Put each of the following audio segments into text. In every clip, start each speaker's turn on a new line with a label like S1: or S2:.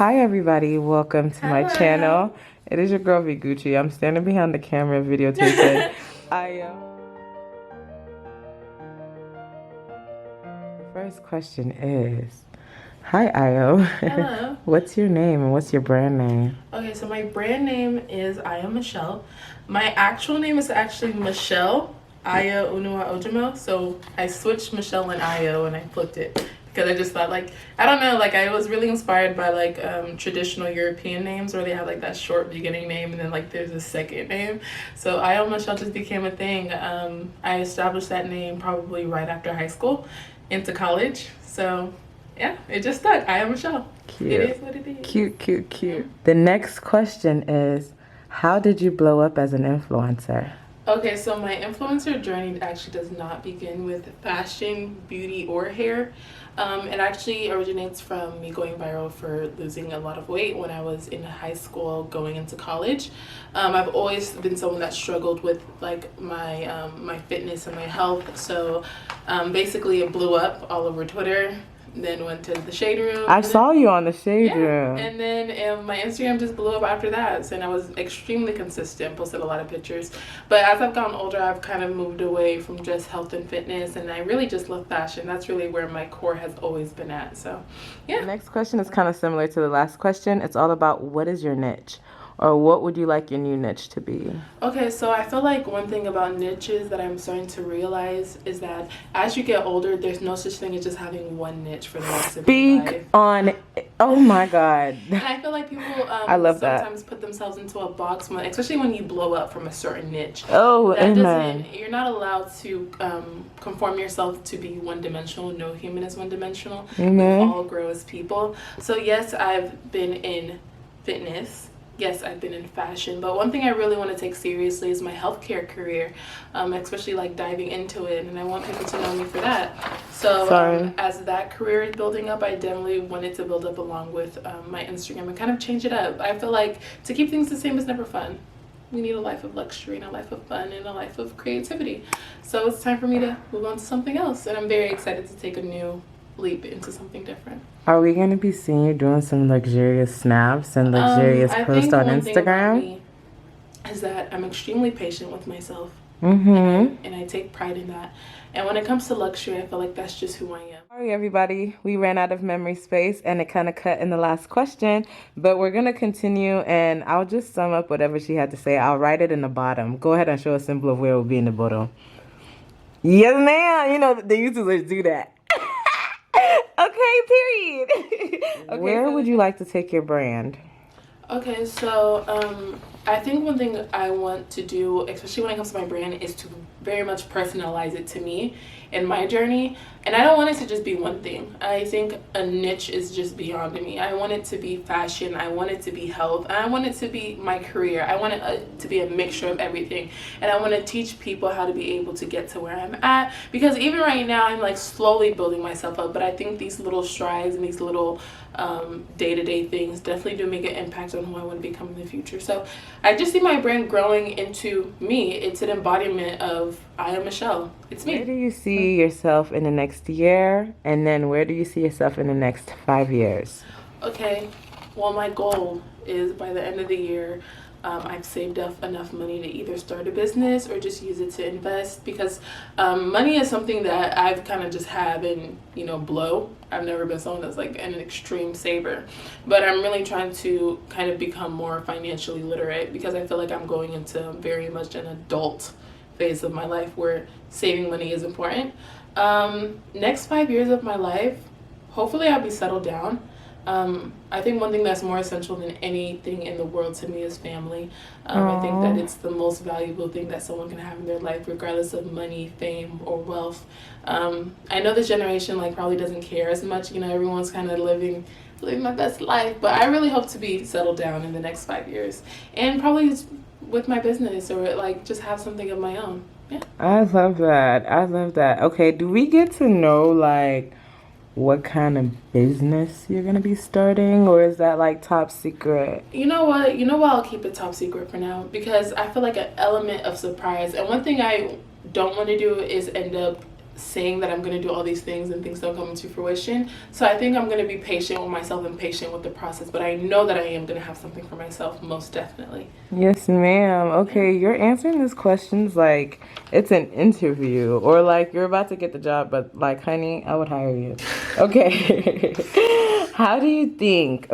S1: Hi everybody, welcome to my
S2: Hello.
S1: channel. It is your girl V Gucci. I'm standing behind the camera videotaping. I The first question is, hi Io.
S2: Hello.
S1: What's your name and what's your brand name?
S2: Okay, so my brand name is Aya Michelle. My actual name is actually Michelle Aya Unua Ojimo. So I switched Michelle and Io and I flipped it because I just thought I don't know, I was really inspired by traditional European names where they have like that short beginning name and then there's a second name. So Aya Michelle just became a thing. I established that name probably right after high school into college. So yeah, it just stuck. Aya Michelle. It
S1: Cute.
S2: is what it is.
S1: Cute, cute, cute. The next question is, how did you blow up as an influencer?
S2: Okay, so my influencer journey actually does not begin with fashion, beauty, or hair. It actually originates from me going viral for losing a lot of weight when I was in high school going into college. I've always been someone that struggled with my fitness and my health. So basically it blew up all over Twitter, then went to the shade room.
S1: I saw you on the shade
S2: Yeah,
S1: room.
S2: and then my Instagram just blew up after that, and I was extremely consistent, posted a lot of pictures. But as I've gotten older, I've kind of moved away from just health and fitness, and I really just love fashion. That's really where my core has always been at. So,
S1: The
S2: yeah.
S1: next question is kind of similar to the last question. It's all about what is your niche? Or what would you like your new niche to be?
S2: Okay, so I feel like one thing about niches that I'm starting to realize is that as you get older, there's no such thing as just having one niche for the rest of your
S1: Speak
S2: life.
S1: on, oh my God.
S2: And I feel like people
S1: I love that.
S2: sometimes put themselves into a box, especially when you blow up from a certain niche.
S1: Oh,
S2: That
S1: amen.
S2: doesn't, you're not allowed to conform yourself to be one dimensional. No human is one dimensional. We
S1: Amen.
S2: all grow as people. So, yes, I've been in fitness. Yes, I've been in fashion, but one thing I really want to take seriously is my healthcare career, especially diving into it, and I want people to know me for that. So
S1: Sorry.
S2: as that career is building up, I definitely wanted to build up along with my Instagram and kind of change it up. I feel like to keep things the same is never fun. We need a life of luxury and a life of fun and a life of creativity. So it's time for me to move on to something else, and I'm very excited to take a new leap into something different.
S1: Are we going to be seeing you doing some luxurious snaps and luxurious
S2: I
S1: posts
S2: think
S1: on
S2: one thing about
S1: Instagram?
S2: me is that I'm extremely patient with myself,
S1: Mm-hmm.
S2: and I take pride in that. And when it comes to luxury, I feel like that's just who I am.
S1: Sorry, everybody. We ran out of memory space and it kind of cut in the last question, but we're going to continue and I'll just sum up whatever she had to say. I'll write it in the bottom. Go ahead and show a symbol of where it will be in the bottom. Yes, ma'am. You know, the YouTubers do that. Okay, period. Okay, where
S2: so
S1: would you like to take your brand?
S2: Okay, so I think one thing I want to do, especially when it comes to my brand, is to very much personalize it to me and my journey. And I don't want it to just be one thing. I think a niche is just beyond me. I want it to be fashion. I want it to be health. And I want it to be my career. I want it to be a mixture of everything. And I want to teach people how to be able to get to where I'm at. Because even right now, I'm slowly building myself up. But I think these little strides and these little day-to-day things definitely do make an impact on who I want to become in the future. So I just see my brand growing into me. It's an embodiment of I am Michelle. It's me.
S1: Where do you see yourself in the next year? And then where do you see yourself in the next 5 years?
S2: Okay, well, my goal is by the end of the year, I've saved up enough money to either start a business or just use it to invest, because money is something that I've kind of just have and blow. I've never been someone that's an extreme saver, but I'm really trying to kind of become more financially literate, because I feel like I'm going into very much an adult phase of my life where saving money is important. Next 5 years of my life, hopefully I'll be settled down. I think one thing that's more essential than anything in the world to me is family. I think that it's the most valuable thing that someone can have in their life, regardless of money, fame, or wealth. I know this generation probably doesn't care as much. Everyone's kind of living my best life, but I really hope to be settled down in the next 5 years, and probably with my business, or just have something of my own. Yeah.
S1: I love that. I love that. Okay, do we get to know what kind of business you're gonna be starting, or is that top secret?
S2: You know what? I'll keep it top secret for now, because I feel like an element of surprise. And one thing I don't want to do is end up saying that I'm going to do all these things and things don't come into fruition. So I think I'm going to be patient with myself and patient with the process, but I know that I am going to have something for myself, most definitely.
S1: Yes, ma'am. Okay, you're answering these questions like it's an interview or like you're about to get the job, but like, honey, I would hire you. Okay. How do you think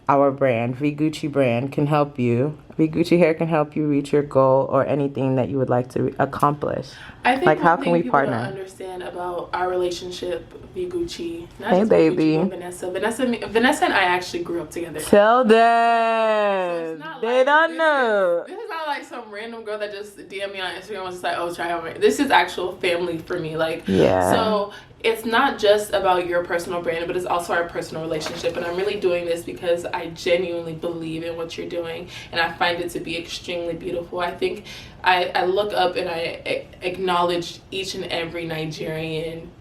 S1: our brand, V Gucci brand, can help you? V Gucci Hair can help you reach your goal or anything that you would like to accomplish.
S2: I think
S1: like,
S2: one
S1: how
S2: thing
S1: can we
S2: people
S1: partner?
S2: don't understand about our relationship, V Gucci, not
S1: Hey,
S2: just
S1: baby.
S2: V Gucci, but Vanessa and I actually grew up together.
S1: Tell them.
S2: So
S1: They don't know.
S2: This is not like some random girl that just DM me on Instagram and was just like, oh, try out. This is actual family for me. Like,
S1: Yeah.
S2: So it's not just about your personal brand, but it's also our personal relationship. And I'm really doing this because I genuinely believe in what you're doing, and I find it to be extremely beautiful. I think I look up and I acknowledge each and every Nigerian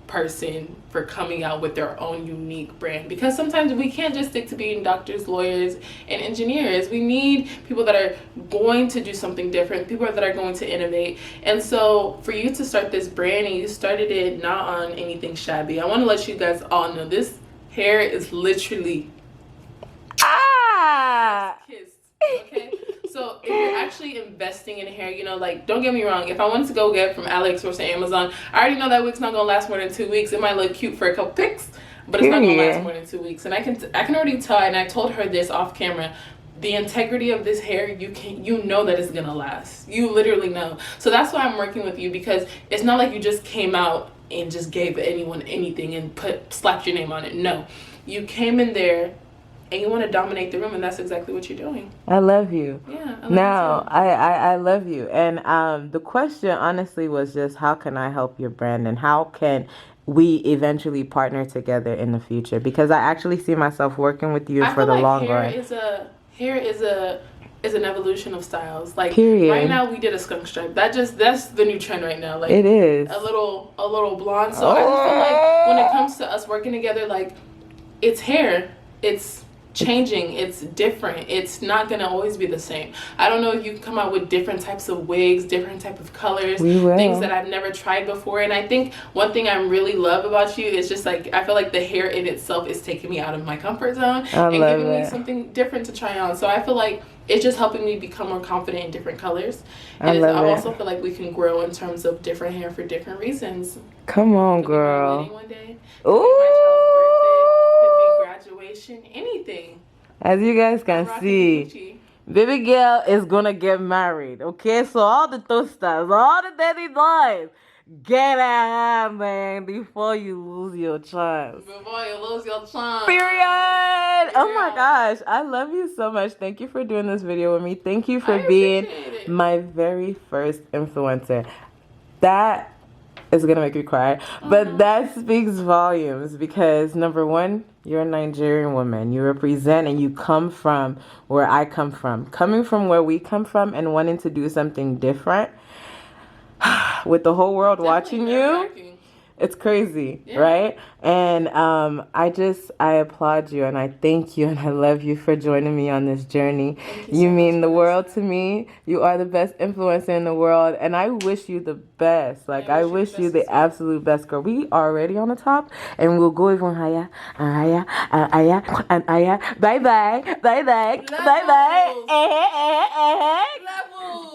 S2: person for coming out with their own unique brand, because sometimes we can't just stick to being doctors, lawyers, and engineers. We need people that are going to do something different, people that are going to innovate. And so for you to start this brand, and you started it not on anything shabby, I want to let you guys all know this hair is literally kissed, okay? So if you're actually investing in hair, you know, like, don't get me wrong, if I wanted to go get from AliExpress or Amazon, I already know that wig's not gonna last more than 2 weeks. It might look cute for a couple pics, but it's not gonna last more than 2 weeks. And I can already tell, and I told her this off camera, the integrity of this hair, you know that it's gonna last. You literally know. So that's why I'm working with you, because it's not like you just came out and just gave anyone anything and slapped your name on it. No, you came in there and you want to dominate the room, and that's exactly what you're doing.
S1: I love you.
S2: Yeah, I love
S1: Now,
S2: you too.
S1: I love you. And the question honestly was just, how can I help your brand, and how can we eventually partner together in the future? Because I actually see myself working with you for the long run.
S2: Hair is an evolution of styles. Like,
S1: Period.
S2: right now we did a skunk stripe. That's the new trend right now. Like,
S1: It is.
S2: a little blonde. So I just feel like when it comes to us working together, like, it's hair. It's changing, it's different, it's not gonna always be the same. I don't know if you can come out with different types of wigs, different type of colors, things that I've never tried before. And I think one thing I really love about you is just like, I feel like the hair in itself is taking me out of my comfort zone and giving me something different to try on. So I feel like it's just helping me become more confident in different colors. And I also feel like we can grow in terms of different hair for different reasons.
S1: Come on, girl.
S2: One day.
S1: Ooh.
S2: Graduation, anything.
S1: As you guys can see, baby girl is gonna get married. Okay, so all the toasters, all the daddy boys, get out, man, before you lose your chance. Period. Oh my gosh, I love you so much. Thank you for doing this video with me. Thank you for being my very first influencer. That is gonna make me cry, but that speaks volumes, because number one, you're a Nigerian woman. You represent and you come from where I come from. Coming from where we come from and wanting to do something different with the whole world watching you. It's crazy, right? And I applaud you, and I thank you, and I love you for joining me on this journey. You mean the world to me. You are the best influencer in the world, and I wish you the best. Like, I wish you the absolute best, girl. We are already on the top, and we'll go even higher and higher and higher and higher. Bye bye, bye bye, bye bye.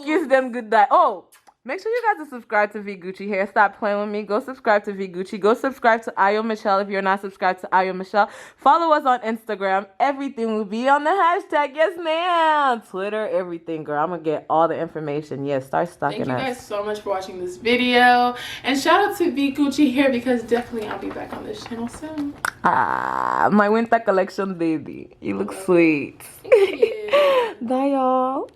S1: Kiss them goodbye. Oh. Make sure you guys are subscribed to V Gucci Hair. Stop playing with me. Go subscribe to V Gucci. Go subscribe to Ayo Michelle if you're not subscribed to Ayo Michelle. Follow us on Instagram. Everything will be on the hashtag. Yes, ma'am. Twitter, everything, girl. I'm going to get all the information. Yes, start stalking us.
S2: Thank you guys so much for watching this video. And shout out to V Gucci Hair, because definitely I'll be back on this channel soon.
S1: My winter collection, baby. You look sweet.
S2: Thank you.
S1: Bye, y'all.